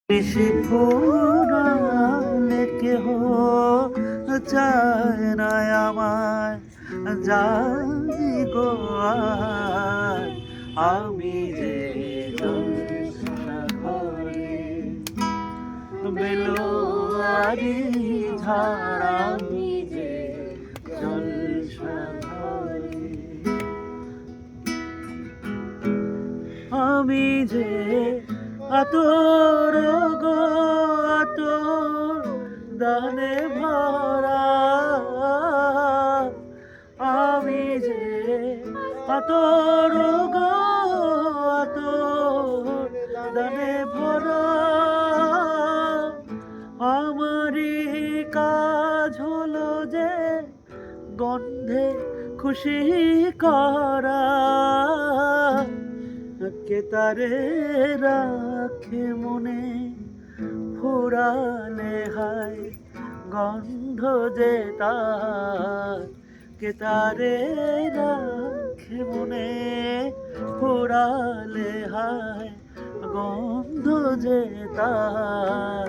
বেশি ফুরালে কেহ চায় না আমায়, জানি গো আজ আমি যে জলসাঘরে বেলোয়ারি ঝাড়, আমি যে জলসাঘরে, আমি যে আতর গো আতর দানে ভরা, আমি যে আতর গো আতর দানে ভরা, আমারই কাজ হলো যে গন্ধে খুশি করা, কে তারে রাখে মনে ফুরালে হায় গন্ধ যে তার, কে তারে রাখে মনে ফুরালে হায় গন্ধ যে তার,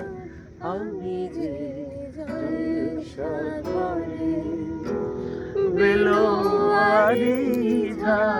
আমি যে জলসাঘরে বেলোয়ারি ঝাড়।